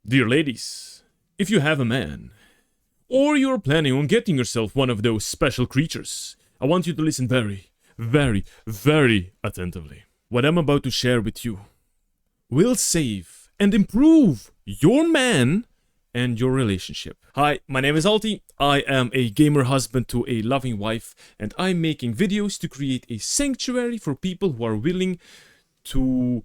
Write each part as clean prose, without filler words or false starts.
Dear ladies, if you have a man, or you're planning on getting yourself one of those special creatures, I want you to listen very, very, very attentively. What I'm about to share with you will save and improve your man and your relationship. Hi, my name is Alty. I am a gamer husband to a loving wife, and I'm making videos to create a sanctuary for people who are willing to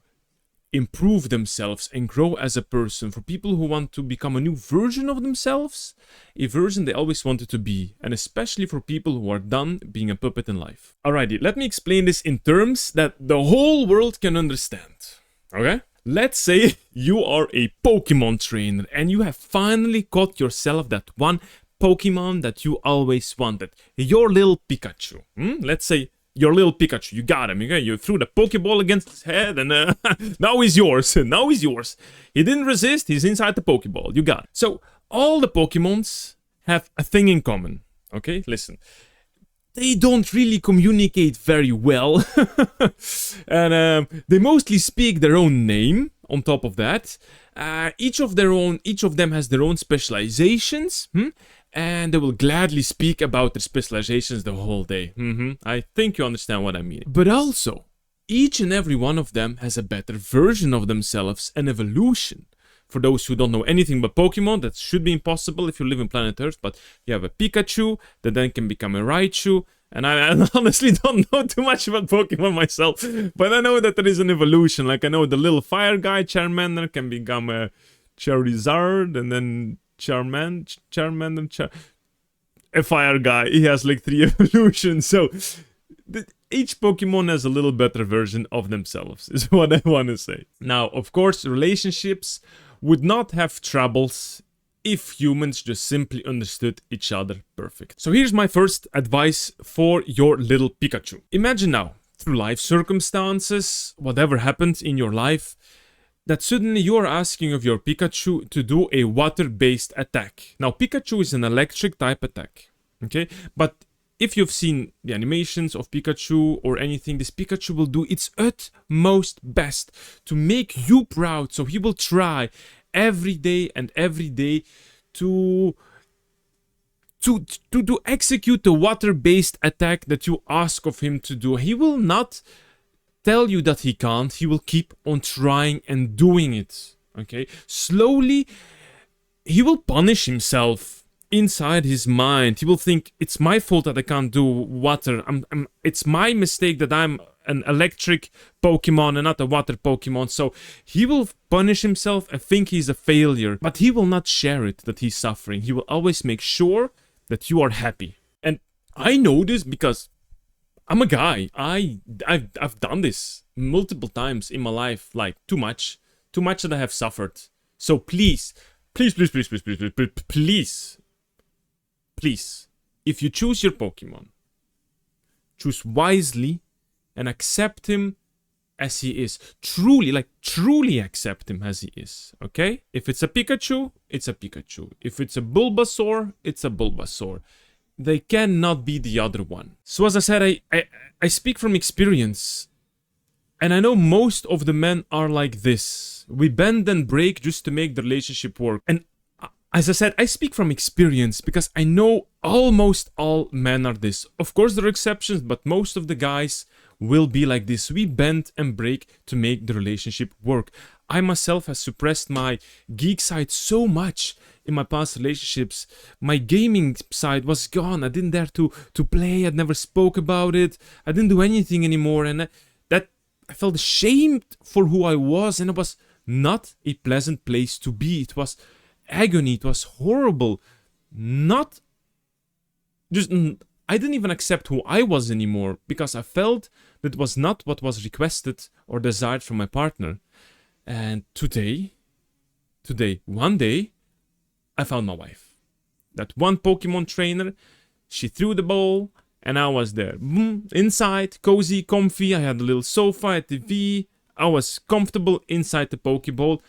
improve themselves and grow as a person, for people who want to become a new version of themselves, a version they always wanted to be, and especially for people who are done being a puppet in life. Alrighty, let me explain this in terms that the whole world can understand, okay? Let's say you are a Pokemon trainer and you have finally caught yourself that one Pokemon that you always wanted, your little Pikachu. Let's say your little Pikachu, you got him, okay? You threw the Pokeball against his head and now he's yours, now he's yours. He didn't resist, he's inside the Pokeball, you got it. So, all the Pokemons have a thing in common, okay? Listen, they don't really communicate very well, and they mostly speak their own name on top of that. Each of them has their own specializations, and they will gladly speak about their specializations the whole day. I think you understand what I mean. But also, each and every one of them has a better version of themselves, an evolution. For those who don't know anything about Pokemon, that should be impossible if you live in planet Earth, but you have a Pikachu that then can become a Raichu, and I honestly don't know too much about Pokemon myself, but I know that there is an evolution. Like, I know the little fire guy, Charmander, can become a Charizard, and then a fire guy. He has like 3 evolutions, so each Pokemon has a little better version of themselves, is what I want to say. Now, of course, relationships would not have troubles if humans just simply understood each other perfect. So here's my first advice for your little Pikachu. Imagine now, through life circumstances, whatever happens in your life, that suddenly you are asking of your Pikachu to do a water-based attack. Now, Pikachu is an electric type attack, okay? But if you've seen the animations of Pikachu or anything, this Pikachu will do its utmost best to make you proud. So he will try every day to execute the water-based attack that you ask of him to do. He will not tell you that he can't. He will keep on trying and doing it, okay? Slowly, he will punish himself inside his mind. He will think, it's my fault that I can't do water. It's my mistake that I'm an electric Pokemon and not a water Pokemon. So he will punish himself and think he's a failure. But he will not share it, that he's suffering. He will always make sure that you are happy. And I know this because I'm a guy. I've done this multiple times in my life. Like, too much that I have suffered. So please, if you choose your Pokemon, choose wisely and accept him as he is. Truly accept him as he is, okay? If it's a Pikachu, it's a Pikachu. If it's a Bulbasaur, it's a Bulbasaur. They cannot be the other one. So as I said, I speak from experience. And I know most of the men are like this. We bend and break just to make the relationship work. And as I said, I speak from experience because I know almost all men are this. Of course, there are exceptions, but most of the guys will be like this. We bend and break to make the relationship work. I myself have suppressed my geek side so much in my past relationships. My gaming side was gone. I didn't dare to play. I never spoke about it. I didn't do anything anymore. And I felt ashamed for who I was. And it was not a pleasant place to be. It was agony. It was horrible. I didn't even accept who I was anymore because I felt that was not what was requested or desired from my partner. And one day, I found my wife. That one Pokemon trainer, she threw the ball and I was there. Inside, cozy, comfy. I had a little sofa, a TV. I was comfortable inside the Pokeball.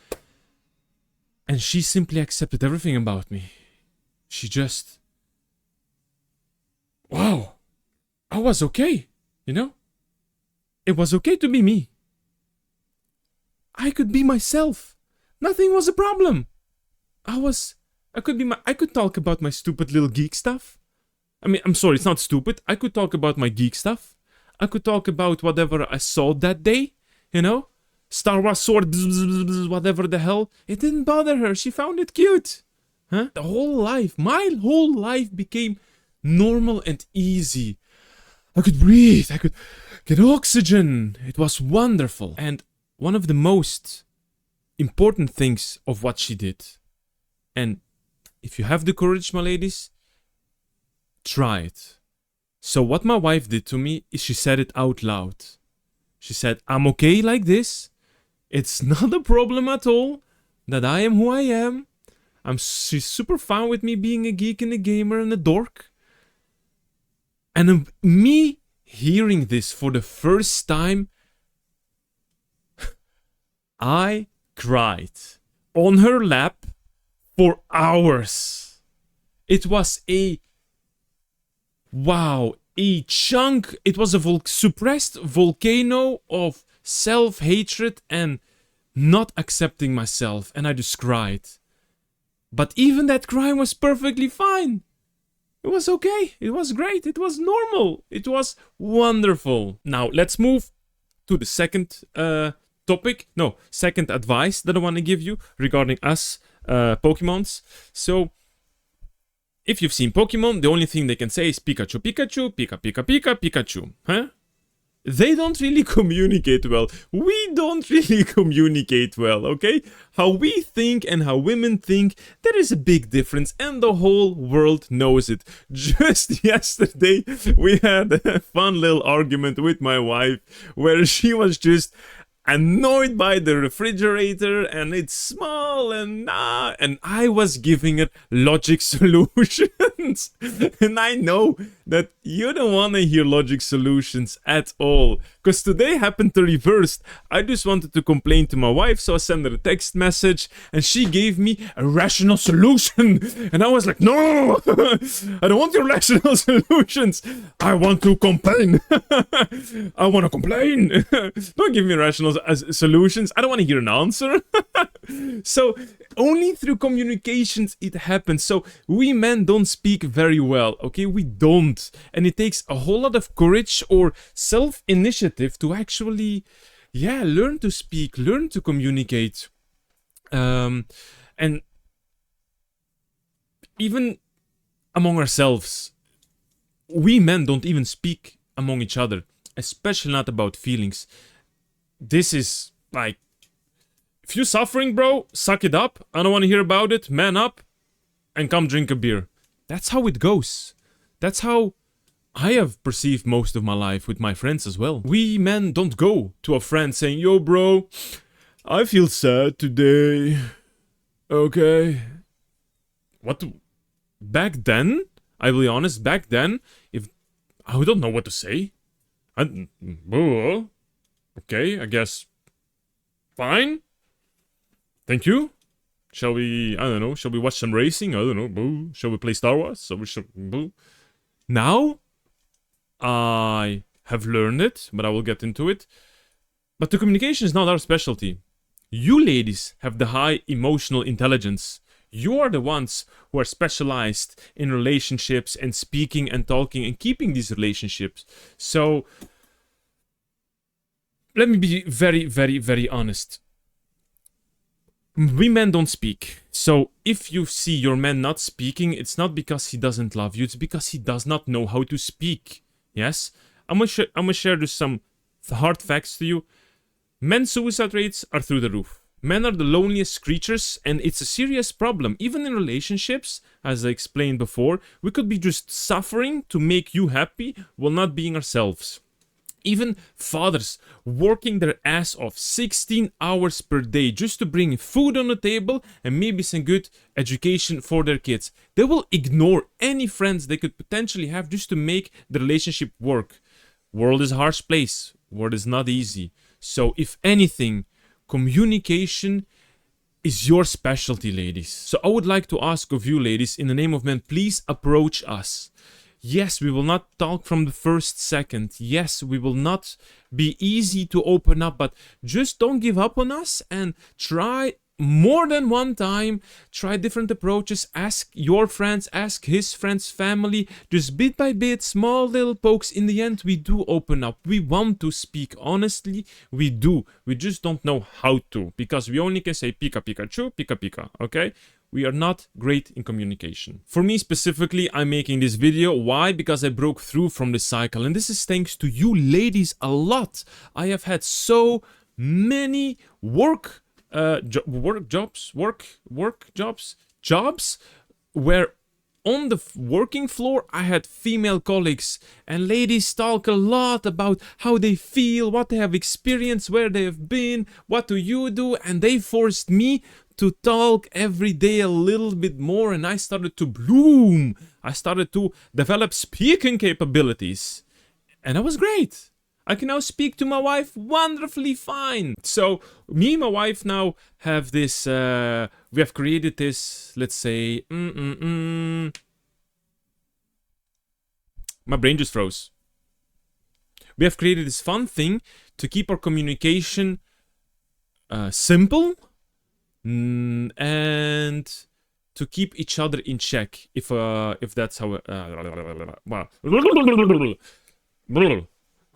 And she simply accepted everything about me. She just... Wow. I was okay, you know? It was okay to be me. I could be myself. Nothing was a problem. I could talk about my stupid little geek stuff. I mean, I'm sorry, it's not stupid. I could talk about my geek stuff. I could talk about whatever I saw that day, you know? Star Wars sword, bzz, bzz, bzz, whatever the hell. It didn't bother her. She found it cute. Huh? My whole life became normal and easy. I could breathe. I could get oxygen. It was wonderful. And one of the most important things of what she did, and if you have the courage, my ladies, try it. So what my wife did to me is she said it out loud. She said, I'm okay like this. It's not a problem at all that I am who I am. She's super fine with me being a geek and a gamer and a dork. And me hearing this for the first time, I cried on her lap for hours. It was a chunk. It was a suppressed volcano of self-hatred and not accepting myself, and I just cried. But even that crying was perfectly fine. It was okay. It was great. It was normal. It was wonderful. Now, let's move to the second second advice that I want to give you regarding us Pokemons. So, if you've seen Pokemon, the only thing they can say is Pikachu, Pikachu, Pika, Pika, Pika, Pikachu. Huh? They don't really communicate well. We don't really communicate well, okay? How we think and how women think, there is a big difference, and the whole world knows it. Just yesterday, we had a fun little argument with my wife, where she was just annoyed by the refrigerator, and it's small, and I was giving it logic solutions. And I know that you don't want to hear logic solutions at all, because today happened the reverse. I just wanted to complain to my wife, so I sent her a text message, and she gave me a rational solution, and I was like, no, I don't want your rational solutions. I want to complain. I want to complain. Don't give me rational solutions. I don't want to hear an answer. So only through communications it happens. So we men don't speak very well, okay? We don't. And it takes a whole lot of courage or self-initiative to actually, learn to speak, learn to communicate. And even among ourselves, we men don't even speak among each other, especially not about feelings. This is like, if you're suffering, bro, suck it up. I don't want to hear about it. Man up and come drink a beer. That's how it goes. That's how I have perceived most of my life with my friends as well. We men don't go to a friend saying, yo, bro, I feel sad today. Okay. Back then, I'll be honest, back then, if I don't know what to say. Okay, I guess. Fine. Thank you. Shall we watch some racing? I don't know. Boo. Shall we play Star Wars? Boo. Now, I have learned it, but I will get into it. But the communication is not our specialty. You ladies have the high emotional intelligence. You are the ones who are specialized in relationships and speaking and talking and keeping these relationships. So, let me be very, very, very honest. We men don't speak. So if you see your man not speaking, it's not because he doesn't love you, it's because he does not know how to speak. Yes? I'm gonna share just some hard facts to you. Men's suicide rates are through the roof. Men are the loneliest creatures, and it's a serious problem. Even in relationships, as I explained before, we could be just suffering to make you happy while not being ourselves. Even fathers working their ass off 16 hours per day just to bring food on the table and maybe some good education for their kids. They will ignore any friends they could potentially have just to make the relationship work. World is a harsh place. World is not easy. So if anything, communication is your specialty, ladies. So I would like to ask of you, ladies, in the name of men, please approach us. Yes, we will not talk from the first second. Yes, we will not be easy to open up, but just don't give up on us and try more than one time, try different approaches, ask your friends, ask his friends, family, just bit by bit, small little pokes. In the end, we do open up. We want to speak honestly, we do. We just don't know how to, because we only can say Pika Pikachu, Pika Pika, okay? We are not great in communication. For me specifically, I'm making this video. Why? Because I broke through from this cycle, and this is thanks to you ladies a lot. I have had so many jobs where on the working floor I had female colleagues, and ladies talk a lot about how they feel, what they have experienced, where they have been, what do you do, and they forced me to talk every day a little bit more, and I started to bloom. I started to develop speaking capabilities, and that was great. I can now speak to my wife wonderfully fine. So me and my wife now have this, we have created this, let's say, my brain just froze. We have created this fun thing to keep our communication simple and to keep each other in check, if that's how...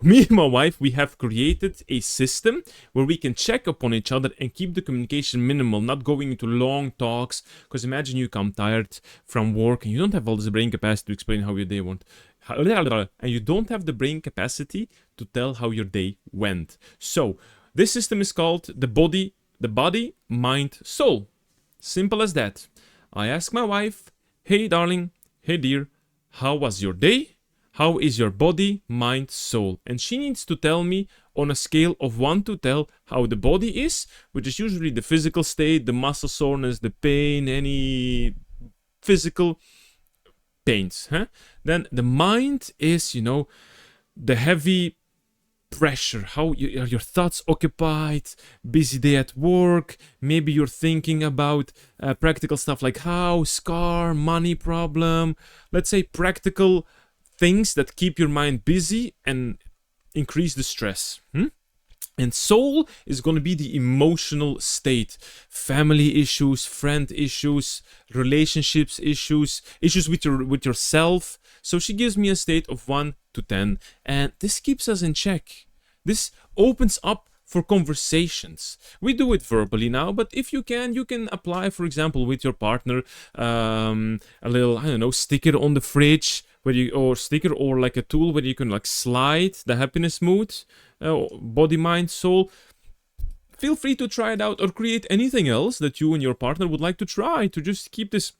Me and my wife, we have created a system where we can check upon each other and keep the communication minimal, not going into long talks. Because imagine you come tired from work and you don't have all this brain capacity to explain how your day went. And you don't have the brain capacity to tell how your day went. So, this system is called the body, mind, soul. Simple as that. I ask my wife, hey darling, hey dear, how was your day? How is your body, mind, soul? And she needs to tell me on a scale of 1 to 10 how the body is, which is usually the physical state, the muscle soreness, the pain, any physical pains. Then the mind is, you know, the heavy pressure. How are your thoughts occupied? Busy day at work. Maybe you're thinking about practical stuff like house, car, money problem. Let's say practical things that keep your mind busy and increase the stress. And soul is going to be the emotional state. Family issues, friend issues, relationships issues, issues with yourself. So she gives me a state of 1 to 10. And this keeps us in check. This opens up for conversations. We do it verbally now, but if you can apply, for example, with your partner, a little, I don't know, sticker on the fridge, or like a tool where you can like slide the happiness mood, body, mind, soul. Feel free to try it out, or create anything else that you and your partner would like to try to just keep this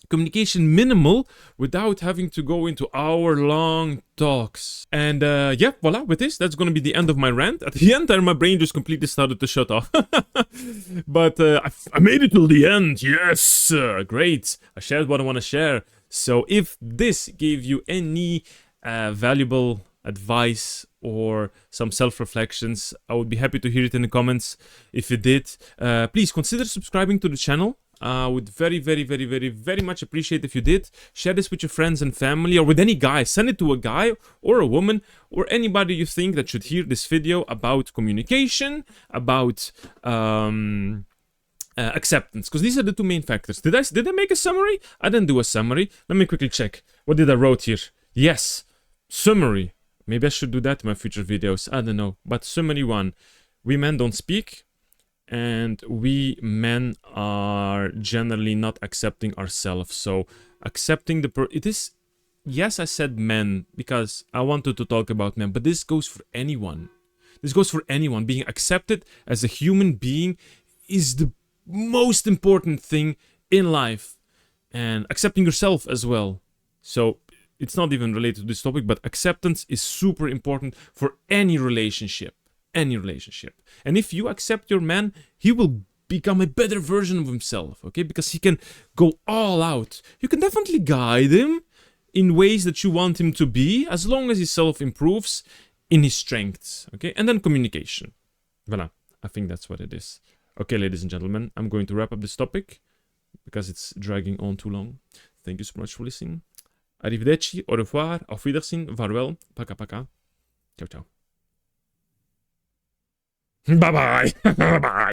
communication minimal without having to go into hour-long talks. And yeah, voila, with this, that's gonna be the end of my rant. At the end there, my brain just completely started to shut off. But I made it till the end, yes! Great, I shared what I want to share. So if this gave you any valuable advice or some self-reflections, I would be happy to hear it in the comments. If you did, please consider subscribing to the channel. I would very much appreciate if you did. Share this with your friends and family, or with any guy. Send it to a guy or a woman or anybody you think that should hear this video about communication, about acceptance, because these are the two main factors. Did I make a summary? I didn't do a summary. Let me quickly check. What did I wrote here? Yes, summary. Maybe I should do that in my future videos. I don't know. But summary 1. We men don't speak, and we men are generally not accepting ourselves. So accepting it is, yes, I said men because I wanted to talk about men, but this goes for anyone. This goes for anyone. Being accepted as a human being is the most important thing in life, and accepting yourself as well. So it's not even related to this topic, but acceptance is super important for any relationship. And if you accept your man, he will become a better version of himself, okay? Because he can go all out. You can definitely guide him in ways that you want him to be, as long as he self-improves in his strengths, okay? And then communication. Voilà, I think that's what it is. Okay, ladies and gentlemen, I'm going to wrap up this topic because it's dragging on too long. Thank you so much for listening. Arrivederci, au revoir, auf Wiedersehen, farewell, paka paka. Ciao, ciao. Bye-bye. Bye-bye.